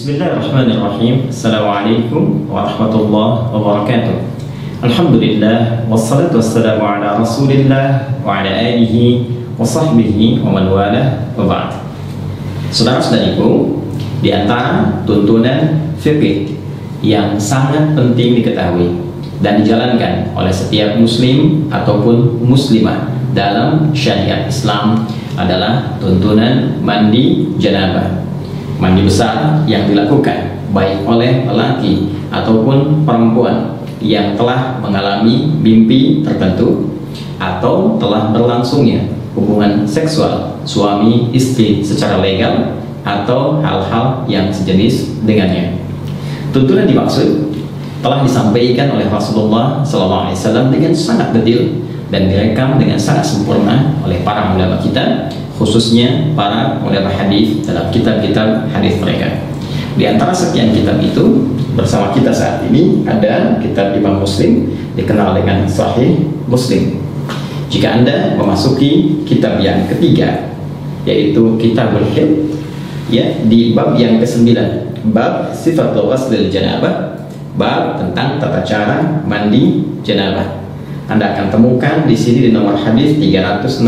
Bismillahirrahmanirrahim. Assalamualaikum warahmatullahi wabarakatuh. Alhamdulillah wassalatu wassalamu ala Rasulillah wa ala alihi wa sahbihi wa man walah wa ba'd. Saudara-saudariku, di antara tuntunan fikih yang sangat penting diketahui dan dijalankan oleh setiap muslim ataupun muslimah dalam syariat Islam adalah tuntunan mandi janabah. Mandi besar yang dilakukan baik oleh lelaki ataupun perempuan yang telah mengalami mimpi tertentu atau telah berlangsungnya hubungan seksual suami istri secara legal atau hal-hal yang sejenis dengannya. Tuntunan dimaksud telah disampaikan oleh Rasulullah SAW dengan sangat detail dan direkam dengan sangat sempurna oleh para ulama kita, khususnya para ulama hadis dalam kitab-kitab hadis mereka. Di antara sekian kitab itu, bersama kita saat ini ada kitab Imam Muslim, dikenal dengan Sahih Muslim. Jika Anda memasuki kitab yang ketiga, yaitu Kitabul Haid, ya, di bab yang ke-9, bab Sifatul Ghuslil Janabah, bab tentang tata cara mandi janabah. Anda akan temukan di sini di nomor hadis 316,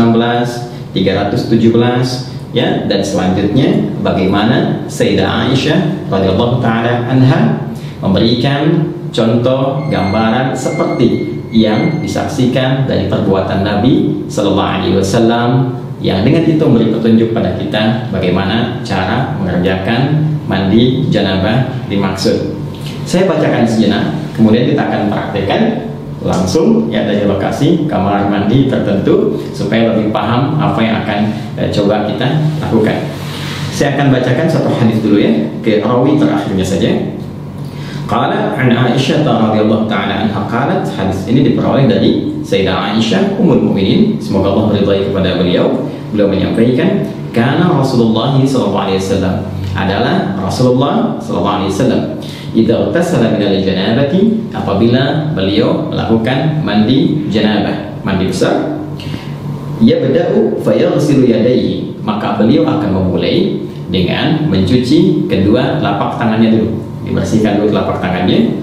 317, ya, dan selanjutnya bagaimana Sayyidah Aisyah radhiyallahu taala anha memberikan contoh gambaran seperti yang disaksikan dari perbuatan Nabi sallallahu alaihi wasallam, yang dengan itu memberi petunjuk pada kita bagaimana cara mengerjakan mandi janabah dimaksud. Saya bacakan sejenak, kemudian kita akan praktekkan langsung, ya, dari lokasi kamar mandi tertentu supaya lebih paham apa yang akan coba kita lakukan. Saya akan bacakan satu hadis dulu, ya, ke rawi terakhirnya saja. Qala an Aisyah radhiyallahu taala anha qalat, hadis ini diperoleh dari Sayyidah Aisyah ummul mukminin, semoga Allah meridai kepada beliau. Beliau menyampaikan, kana Rasulullah sallallahu alaihi wasallam, adalah Rasulullah sallallahu alaihi wasallam, idza tasala minal janabati, apabila beliau melakukan mandi janabah, mandi besar, yabda'u fayaghsilu yadayhi, maka beliau akan memulai dengan mencuci kedua telapak tangannya dulu, dibersihkan dulu telapak tangannya.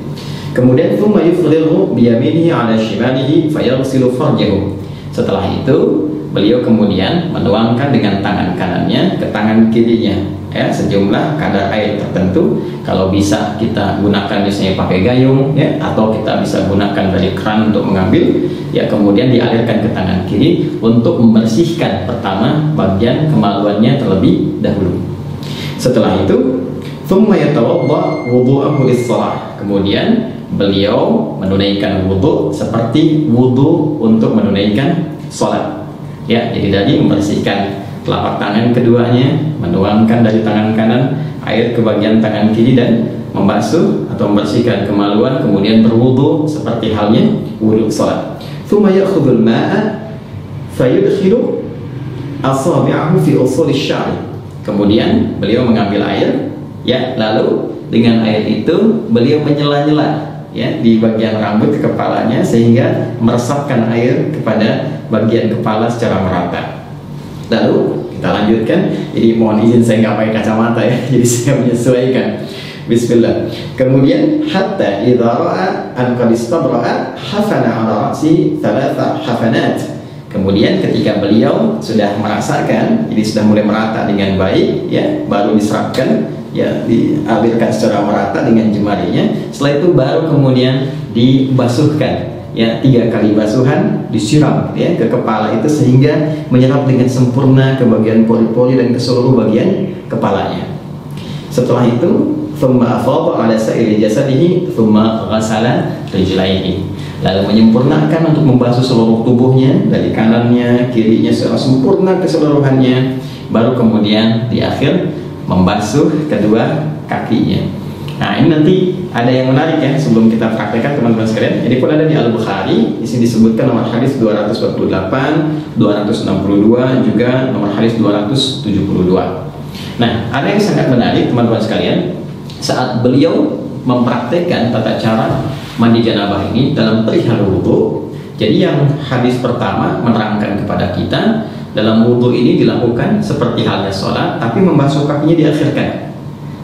Kemudian thumma yufrigu biyaminihi ala shimalihi fayaghsilu farjahu. Setelah itu beliau kemudian menuangkan dengan tangan kanannya ke tangan kirinya, ya, sejumlah kadar air tertentu. Kalau bisa kita gunakan misalnya pakai gayung, ya, atau kita bisa gunakan dari keran untuk mengambil, ya, kemudian dialirkan ke tangan kiri untuk membersihkan pertama bagian kemaluannya terlebih dahulu. Setelah itu thumma yatawadda wudu'ahu lis-shalah, kemudian beliau menunaikan wudu seperti wudu untuk menunaikan salat, ya, jadi dari membersihkan telapak tangan keduanya, menuangkan dari tangan kanan air ke bagian tangan kiri dan membasuh atau membersihkan kemaluan, kemudian berwudu seperti halnya wudu salat. Tsumma ya'khudhul ma'a fayudkhilu asabi'ahu fi usul asy-sya'ri. Kemudian beliau mengambil air, ya, lalu dengan air itu beliau menyela-nyela, ya, di bagian rambut kepalanya sehingga meresapkan air kepada bagian kepala secara merata. Lalu kita lanjutkan. Jadi mohon izin saya nggak pakai kacamata, ya, jadi saya menyesuaikan. Bismillah. Kemudian hatta idza ra'a an qad istabra'a hafana 'ala ra'si thalatha hafanat. Kemudian ketika beliau sudah merasakan, jadi sudah mulai merata dengan baik, ya, baru diserapkan, ya, dialirkan secara merata dengan jemarinya. Setelah itu baru kemudian dibasuhkan, ya, 3 kali basuhan disiram, ya, ke kepala itu sehingga menyerap dengan sempurna ke bagian pori-pori dan ke seluruh bagian kepalanya. Setelah itu thumma afadha ala sa'iri jasadihi thumma ghasala rijlaihi, lalu menyempurnakan untuk membasuh seluruh tubuhnya dari kanannya kirinya secara sempurna keseluruhannya, baru kemudian di akhir membasuh kedua kakinya. Nah, ini nanti ada yang menarik, ya, sebelum kita praktekkan teman-teman sekalian. Ini pun ada di Al-Bukhari, di sini disebutkan nomor hadis 248, 262, juga nomor hadis 272. Nah, ada yang sangat menarik teman-teman sekalian, saat beliau mempraktekkan tata cara mandi janabah ini dalam perihal wudu. Jadi yang hadis pertama menerangkan kepada kita, dalam wudu ini dilakukan seperti halnya sholat, tapi membasuh kakinya diakhirkan.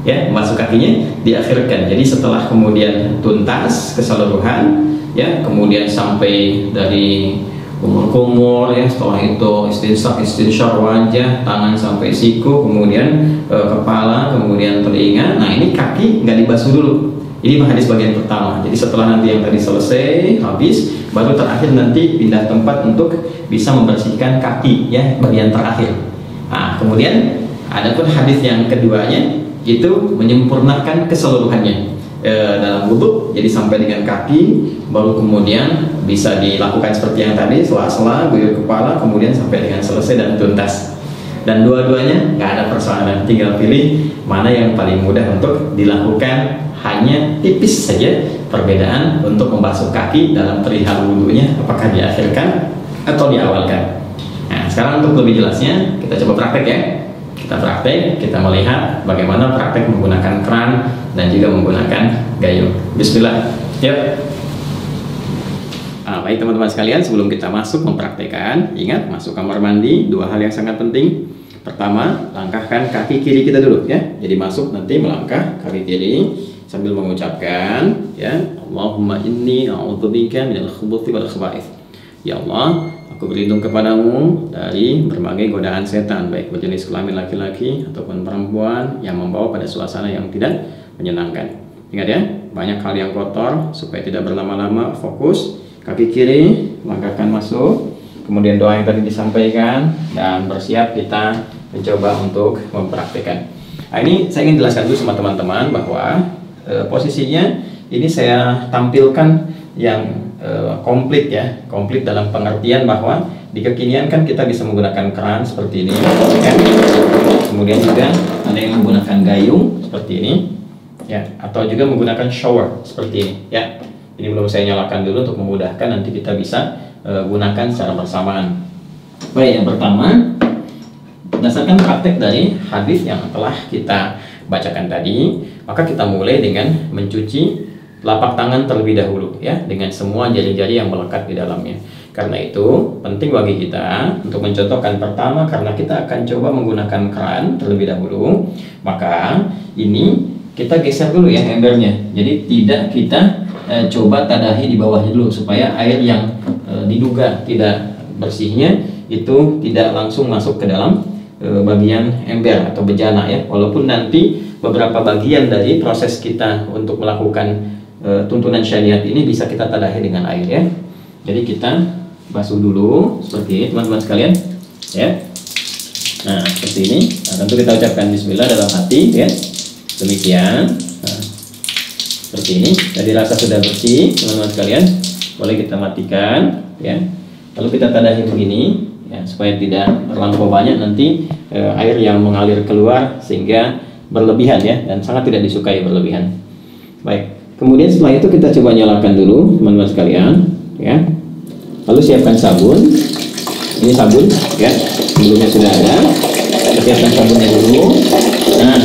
ya, membasuh kakinya diakhirkan. Jadi setelah kemudian tuntas keseluruhan, ya, kemudian sampai dari kumur-kumur, ya, setelah itu istinsyaq wajah, tangan sampai siku, kemudian kepala, kemudian telinga. Nah, ini kaki nggak dibasuh dulu. Ini hadis bagian pertama. Jadi setelah nanti yang tadi selesai habis, baru terakhir nanti pindah tempat untuk bisa membersihkan kaki, ya, bagian terakhir. Nah, kemudian adapun hadis yang keduanya itu menyempurnakan keseluruhannya dalam wudhu. Jadi sampai dengan kaki, baru kemudian bisa dilakukan seperti yang tadi, sela-sela, guyur kepala, kemudian sampai dengan selesai dan tuntas. Dan dua-duanya nggak ada persoalan, tinggal pilih mana yang paling mudah untuk dilakukan. Hanya tipis saja perbedaan untuk membasuh kaki dalam perihal wudhunya, apakah diakhirkan atau diawalkan. Nah, sekarang untuk lebih jelasnya kita coba praktek, ya. Kita praktek, kita melihat bagaimana praktek menggunakan keran dan juga menggunakan gayung. Bismillah. Yuk. Baik teman-teman sekalian, sebelum kita masuk mempraktekkan, ingat masuk kamar mandi, dua hal yang sangat penting. Pertama, langkahkan kaki kiri kita dulu, ya. Jadi masuk nanti melangkah kaki kiri sambil mengucapkan, ya, Allahumma inni a'udzubika minal khubuthi wal khaba'ith. Ya Allah, aku berlindung kepadamu dari berbagai godaan setan, baik berjenis kelamin laki-laki ataupun perempuan, yang membawa pada suasana yang tidak menyenangkan. Ingat, ya, banyak hal yang kotor. Supaya tidak berlama-lama, fokus kaki kiri, langkahkan masuk, kemudian doa yang tadi disampaikan, dan bersiap kita mencoba untuk mempraktikkan. Nah, ini saya ingin jelaskan dulu sama teman-teman bahwa posisinya ini saya tampilkan yang komplit, ya, komplit dalam pengertian bahwa di kekinian kan kita bisa menggunakan keran seperti ini, ya. Kemudian juga ada yang menggunakan gayung seperti ini, ya, atau juga menggunakan shower seperti ini, ya. Ini belum saya nyalakan dulu untuk memudahkan, nanti kita bisa gunakan secara bersamaan. Baik, yang pertama, berdasarkan praktek dari hadis yang telah kita bacakan tadi, maka kita mulai dengan mencuci telapak tangan terlebih dahulu, ya, dengan semua jari-jari yang melekat di dalamnya. Karena itu penting bagi kita untuk mencontohkan. Pertama, karena kita akan coba menggunakan keran terlebih dahulu, maka ini kita geser dulu, ya, embernya. Jadi tidak kita coba tadahi di bawahnya dulu, supaya air yang diduga tidak bersihnya itu tidak langsung masuk ke dalam bagian ember atau bejana, ya. Walaupun nanti beberapa bagian dari proses kita untuk melakukan tuntunan syariat ini bisa kita tadahi dengan air, ya. Jadi kita basuh dulu seperti ini teman-teman sekalian, ya. Nah, seperti ini. Nah, tentu kita ucapkan bismillah dalam hati, ya. Demikian. Nah, seperti ini. Jadi rasa sudah bersih teman-teman sekalian, boleh kita matikan, ya. Lalu kita tadahi begini, ya, supaya tidak terlampau banyak nanti air yang mengalir keluar sehingga berlebihan, ya, dan sangat tidak disukai berlebihan. Baik, kemudian setelah itu kita coba nyalakan dulu teman-teman sekalian, ya. Lalu siapkan sabun. Ini sabun, ya, sebelumnya sudah ada. Kita siapkan sabunnya dulu. Nah,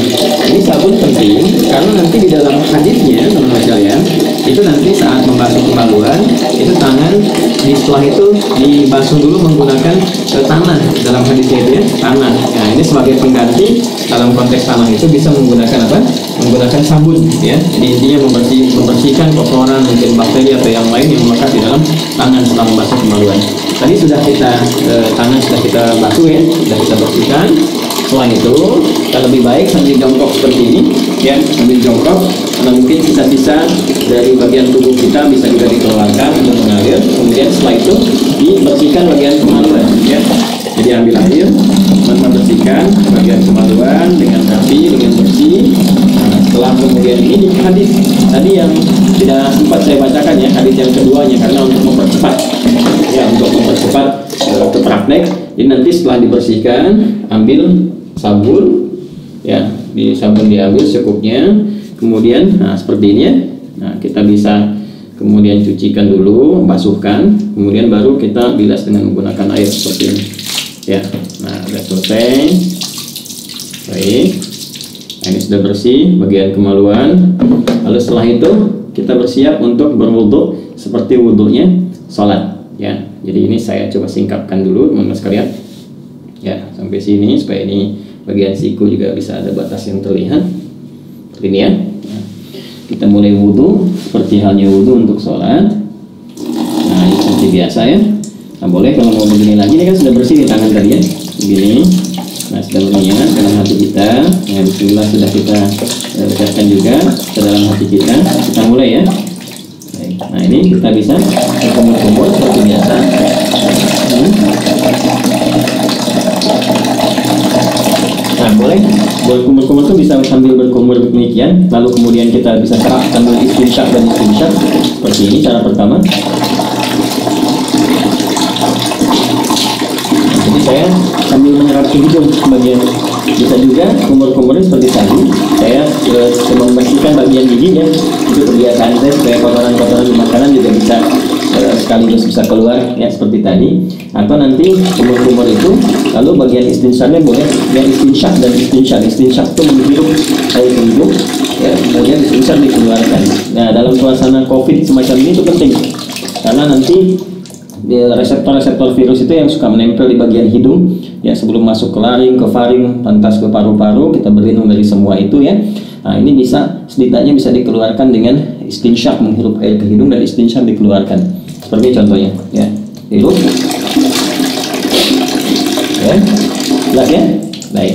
ini sabun penting karena nanti di dalam hadisnya teman-teman sekalian, itu nanti saat membasuh kemaluan, itu tangan setelah itu dibasuh dulu menggunakan tanah. Dalam hadisnya itu, ya, tanah. Nah, ini sebagai pengganti dalam konteks tanah itu bisa menggunakan apa? Menggunakan sabun, ya. Jadi intinya membersihkan kotoran, mungkin bakteri atau yang lain yang melekat di dalam tangan setelah membasuh kemaluan. Tadi sudah kita tangan sudah kita basuh, ya, sudah kita bersihkan. Setelah itu kita lebih baik sambil jongkok seperti ini, ya, sambil jongkok, karena mungkin sisa-sisa dari bagian tubuh kita bisa juga dikeluarkan untuk mengalir. Kemudian setelah itu dibersihkan bagian kemaluan, ya. Jadi ambil air, teman-teman bersihkan bagian kemaluan dengan rapi, dengan bersih. Nah, setelah kemudian ini hadis tadi yang tidak sempat saya bacakan, ya, hadis yang keduanya, karena untuk mempercepat, ya, untuk mempercepat ke praktek. Ini nanti setelah dibersihkan, ambil sabun, ya, di sabun diambil secukupnya. Kemudian, nah, seperti ini, ya. Nah, kita bisa kemudian cucikan dulu, basuhkan, kemudian baru kita bilas dengan menggunakan air seperti ini, ya. Nah, sudah selesai. Baik, nah, ini sudah bersih bagian kemaluan. Lalu setelah itu kita bersiap untuk berwudu seperti wudunya sholat, ya. Jadi ini saya coba singkapkan dulu teman-teman sekalian, ya, sampai sini supaya ini bagian siku juga bisa ada batas yang terlihat. seperti ini ya. Kita mulai wudhu seperti halnya wudhu untuk sholat. Nah, ini seperti biasa ya. Nah, boleh kalau mau begini lagi, ini kan sudah bersih di tangan tadi ya, begini. Nah, sudah mengingat dalam hati kita. Nah, bismillah sudah kita ucapkan juga ke dalam hati kita. Kita mulai ya. Baik. Nah, ini kita bisa berkumur-kumur seperti biasa. Nah, boleh berkumur-kumur itu bisa sambil berkumur demikian, lalu kemudian kita bisa serap sambil istinsyak dan istinsyak seperti ini cara pertama. Jadi saya sambil menyerap ke hidung sebagian. Bisa juga kumur-kumurnya seperti tadi. Saya cuma membersihkan bagian giginya. Itu kebiasaan saya supaya kotoran-kotoran di makanan juga bisa sekaligus bisa keluar ya seperti tadi. Atau nanti kumur-kumur itu lalu bagian istinsyaknya boleh ya, istinsyak dan istinsyak. Istinsyak itu menghirup air ke hidung ya, kemudian istinsyak dikeluarkan. Nah, dalam suasana COVID semacam ini itu penting karena nanti reseptor-reseptor virus itu yang suka menempel di bagian hidung ya, sebelum masuk ke laring, ke faring, lantas ke paru-paru, kita berlindung dari semua itu ya. Nah, ini bisa setidaknya bisa dikeluarkan dengan istinsyak, menghirup air ke hidung dan istinsyak dikeluarkan. Seperti contohnya ya, hirup ya, jelas ya. Baik.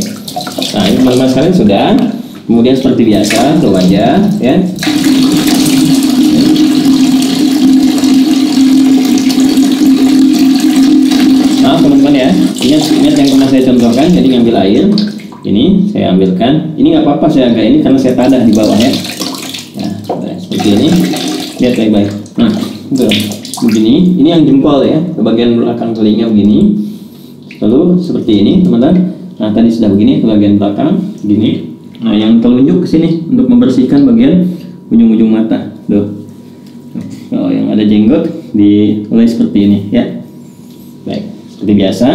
Nah, ini teman-teman sekalian sudah. Kemudian seperti biasa ke wajah ya. Nah, teman-teman ya, ingat yang pernah saya contohkan. Jadi ngambil air, ini saya ambilkan. Ini nggak apa-apa saya agak ini karena saya tadah di bawah ya. Nah, seperti ini. Lihat baik-baik. Nah, betul. Begini. Ini yang jempol ya, ke bagian belakang telinga begini. Lalu seperti ini, teman-teman. Nah, tadi sudah begini ke bagian belakang, begini. Nah, yang telunjuk ke sini untuk membersihkan bagian ujung-ujung mata. Tuh. Kalau yang ada jenggot dimulai seperti ini ya. Baik. Seperti biasa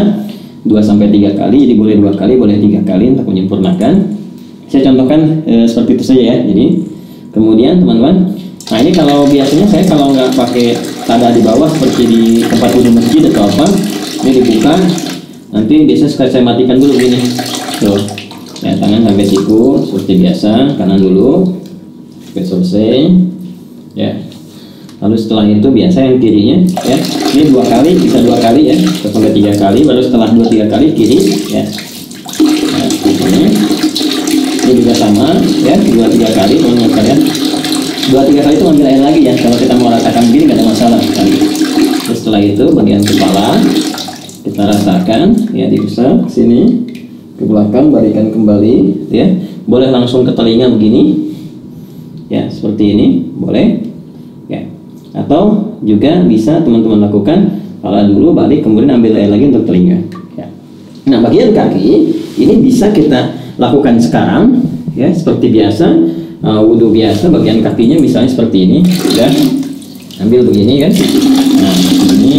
2-3 kali, jadi boleh 2 kali, boleh 3 kali untuk menyempurnakan. Saya contohkan seperti itu saja ya. Jadi kemudian teman-teman, nah ini kalau biasanya saya kalau nggak pakai tadah di bawah seperti di tempat wudhu masjid atau apa, ini dibuka, nanti biasanya saya matikan dulu begini. Tuh, ya, tangan sampai siku seperti biasa, kanan dulu sampai selesai ya. Lalu setelah itu biasa yang kirinya ya, ini 2 kali, bisa 2 kali ya, sampai 3 kali, baru setelah 2-3 kali kiri ya. Nah, ini juga sama ya, 2-3 kali teman-teman sekalian. 2-3 kali itu ambil air lagi ya, kalau kita mau rasakan begini nggak ada masalah sekali. Terus setelah itu bagian kepala kita rasakan ya, diusap sini ke belakang, balikan kembali ya. Boleh langsung ke telinga begini ya, seperti ini boleh ya. Atau juga bisa teman-teman lakukan kepala dulu, balik, kemudian ambil air lagi untuk telinga ya. Nah, bagian kaki ini bisa kita lakukan sekarang ya, seperti biasa wudhu biasa. Bagian kakinya misalnya seperti ini ya, ambil begini kan. Nah, ini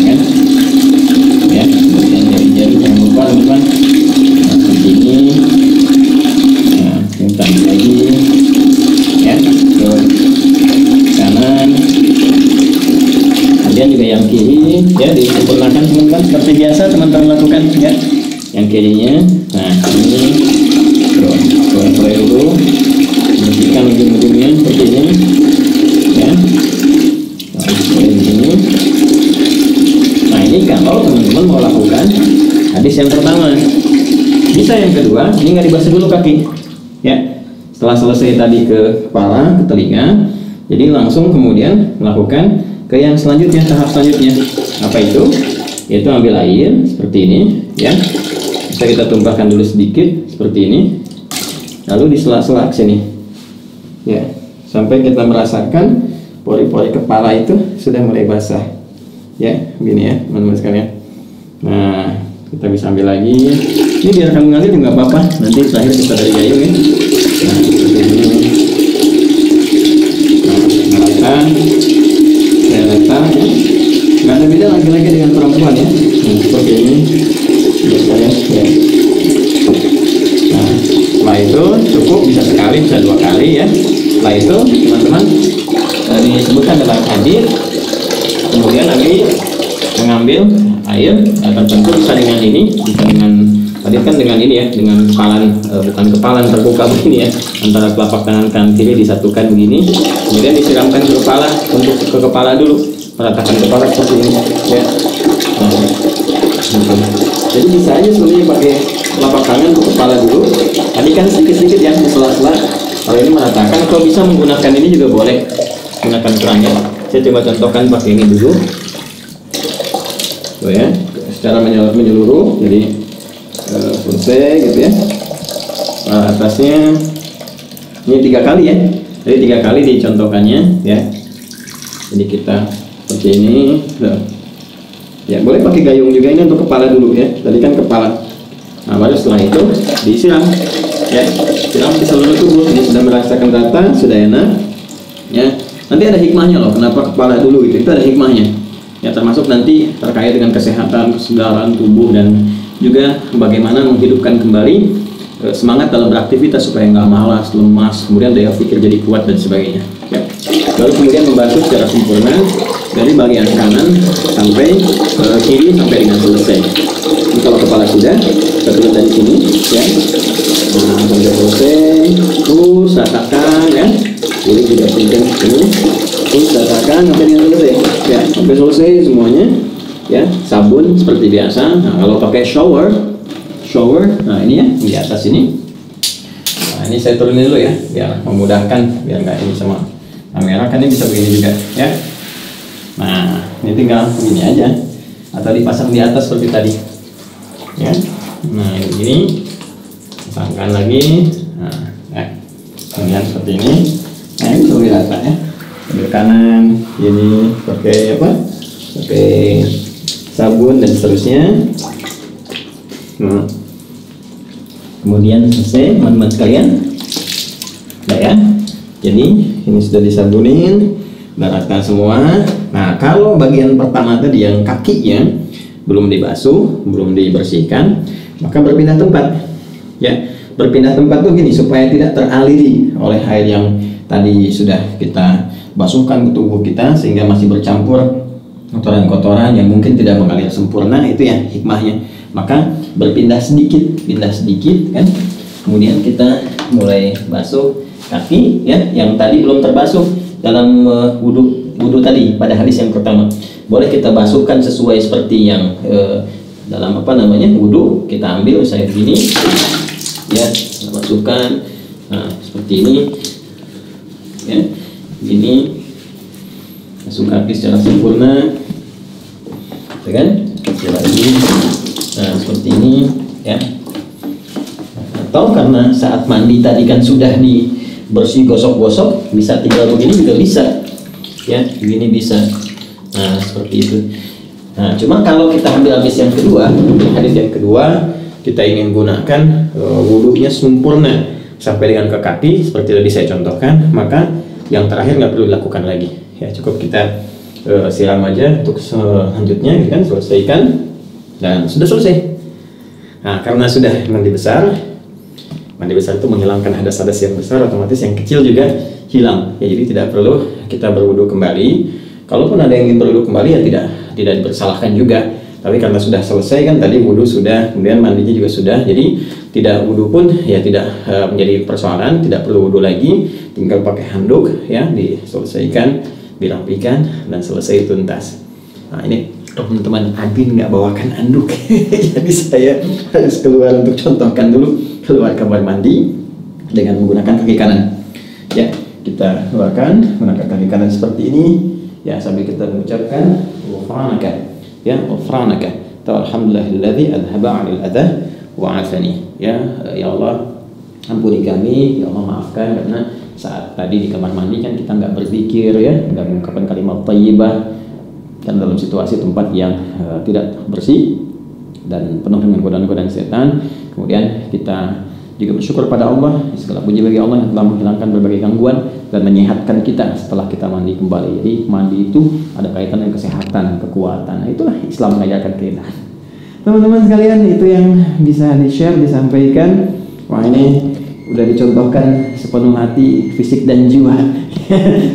kan ya, bagian jari-jari jangan lupa teman-teman. Nah, seperti ini. Nah, kita ambil lagi ya, ke kanan, kemudian juga yang kiri ya, disempurnakan teman-teman seperti biasa teman-teman lakukan ya. Yang kirinya, nah ini boleh dulu bersihkan ujung-ujungnya seperti ini ya. Nah, begini. Nah, ini kalau teman-teman mau lakukan hadis yang pertama. Bisa yang kedua, ini nggak dibasuh dulu kaki ya. Setelah selesai tadi ke kepala, ke telinga, jadi langsung kemudian melakukan ke yang selanjutnya, tahap selanjutnya. Apa itu? Yaitu ambil air seperti ini ya. Bisa kita tumpahkan dulu sedikit seperti ini. Lalu di sela-sela sini ya, sampai kita merasakan pori-pori kepala itu sudah mulai basah ya, begini ya teman-teman sekalian. Nah, kita bisa ambil lagi. Ini biarkan mengalir juga nggak apa-apa, nanti terakhir kita dari gayung ya. Nah, seperti ini. Nah, saya letak ya. Nggak ada beda laki-laki dengan perempuan ya. Nah, seperti ini saya ya. Nah, setelah itu cukup, bisa sekali, bisa 2 kali ya. Setelah itu teman-teman disebutkan dalam hadis, kemudian Nabi mengambil air tertentu, bisa dengan ini, bisa dengan Tadi kan dengan ini ya, dengan kepalan, bukan kepalan terbuka begini ya, antara telapak tangan kanan kiri disatukan begini, kemudian disiramkan ke kepala, untuk ke kepala dulu, meratakan kepala seperti ini ya. Jadi bisa aja sebenarnya pakai telapak tangan ke kepala dulu. Tadi kan sedikit-sedikit ya di sela-sela. Kalau ini meratakan, kalau bisa menggunakan ini juga boleh, menggunakan kerangnya. Saya coba contohkan pakai ini dulu. Tuh ya, secara menyeluruh, jadi selesai gitu ya. Atasnya ini 3 kali ya, jadi 3 kali dicontohkannya ya. Jadi kita seperti ini ya, boleh pakai gayung juga, ini untuk kepala dulu ya, tadi kan kepala. Nah baru setelah itu disiram ya, siram di seluruh tubuh. Ini sudah merasakan rata, sudah enak ya. Nanti ada hikmahnya loh, kenapa kepala dulu itu ada hikmahnya ya, termasuk nanti terkait dengan kesehatan, kesegaran tubuh, dan juga bagaimana menghidupkan kembali semangat dalam beraktivitas supaya nggak malas, lemas, kemudian daya pikir jadi kuat dan sebagainya ya. Lalu kemudian membasuh secara sempurna dari bagian kanan sampai kiri sampai dengan selesai. Ini kalau kepala sudah, kita turun dari sini ya. Nah, sampai selesai, terus ratakan ya. Ini juga penting ini, terus ratakan sampai dengan selesai ya, sampai selesai semuanya ya. Sabun seperti biasa. Nah, kalau pakai shower, nah ini ya di atas ini. Nah, ini saya turunin dulu ya, biar memudahkan, biar nggak ini sama kamera, kan ini bisa begini juga ya. Nah, ini tinggal begini aja, atau dipasang di atas seperti tadi ya. Nah, ini pasangkan lagi. Nah, ya. Kemudian seperti ini. Nah, ini lebih rata ya. Ambil kanan, ini pakai apa? Pakai sabun dan seterusnya. Nah, kemudian selesai teman-teman sekalian. Nah ya, jadi ini sudah disabunin, rata semua. Nah, kalau bagian pertama tadi yang kakinya belum dibasuh, belum dibersihkan, maka berpindah tempat ya. Berpindah tempat tuh gini, supaya tidak teraliri oleh air yang tadi sudah kita basuhkan ke tubuh kita, sehingga masih bercampur kotoran-kotoran yang mungkin tidak mengalir sempurna. Itu ya hikmahnya. Maka berpindah sedikit, pindah sedikit kan. Kemudian kita mulai basuh kaki ya, yang tadi belum terbasuh dalam wudhu tadi pada hadis yang pertama. Boleh kita basuhkan sesuai seperti yang dalam apa namanya wudhu. Kita ambil saya begini ya, kita masukkan. Nah, seperti ini ya, ini masuk kaki secara sempurna ya kan, kasih lagi. Nah, seperti ini ya. Atau karena saat mandi tadi kan sudah dibersih, gosok-gosok, bisa tinggal begini juga bisa ya, begini bisa. Nah, seperti itu. Nah, cuma kalau kita ambil hadis yang kedua, kita ingin gunakan wudhunya sempurna sampai dengan ke kaki seperti tadi saya contohkan, maka yang terakhir nggak perlu dilakukan lagi ya, cukup kita siram aja untuk selanjutnya gitu kan, selesaikan dan sudah selesai. Nah, karena sudah mandi besar itu menghilangkan hadas-hadas yang besar, otomatis yang kecil juga hilang ya, jadi tidak perlu kita berwudu kembali. Kalaupun ada yang ingin berwudu kembali ya tidak dipersalahkan juga, tapi karena sudah selesai kan tadi wudu sudah, kemudian mandinya juga sudah, jadi tidak wudu pun ya tidak menjadi persoalan, tidak perlu wudu lagi, tinggal pakai handuk ya, diselesaikan, dirapikan dan selesai tuntas. Nah, ini teman-teman admin nggak bawakan anduk jadi saya harus keluar untuk contohkan dulu, keluar kamar mandi dengan menggunakan kaki kanan ya. Kita keluarkan menggunakan kaki kanan seperti ini ya, sambil kita mengucapkan ghufranaka ya, ghufranaka alhamdulillahilladzi adhaba 'anil adha wa 'afani ya. Ya Allah, ampuni kami, ya Allah maafkan, karena saat tadi di kamar mandi kan kita nggak berzikir ya, nggak mengucapkan kalimat thayyibah, dan dalam situasi tempat yang tidak bersih dan penuh dengan godaan-godaan setan. Kemudian kita juga bersyukur pada Allah, segala puji bagi Allah yang telah menghilangkan berbagai gangguan dan menyehatkan kita setelah kita mandi kembali. Jadi mandi itu ada kaitan dengan kesehatan, kekuatan. Nah, itulah Islam mengajarkan kita. Teman-teman sekalian, itu yang bisa di-share, disampaikan. Wah, ini udah dicontohkan sepenuh hati, fisik dan jiwa.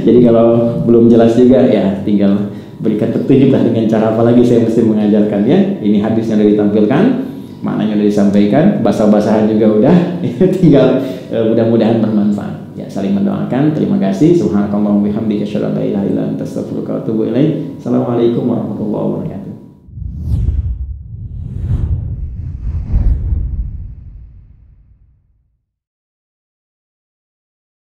Jadi kalau belum jelas juga ya tinggal berikan petunjuk lah dengan cara apa lagi saya mesti mengajarkannya. Ini hadis yang sudah ditampilkan maknanya udah disampaikan, basah-basahan juga udah, tinggal mudah-mudahan bermanfaat. Ya, saling mendoakan. Terima kasih. Subhanakallahumma wa bihamdika asyhadu an la ilaha illa anta astaghfiruka wa atubu ilaik. Assalamualaikum warahmatullahi wabarakatuh.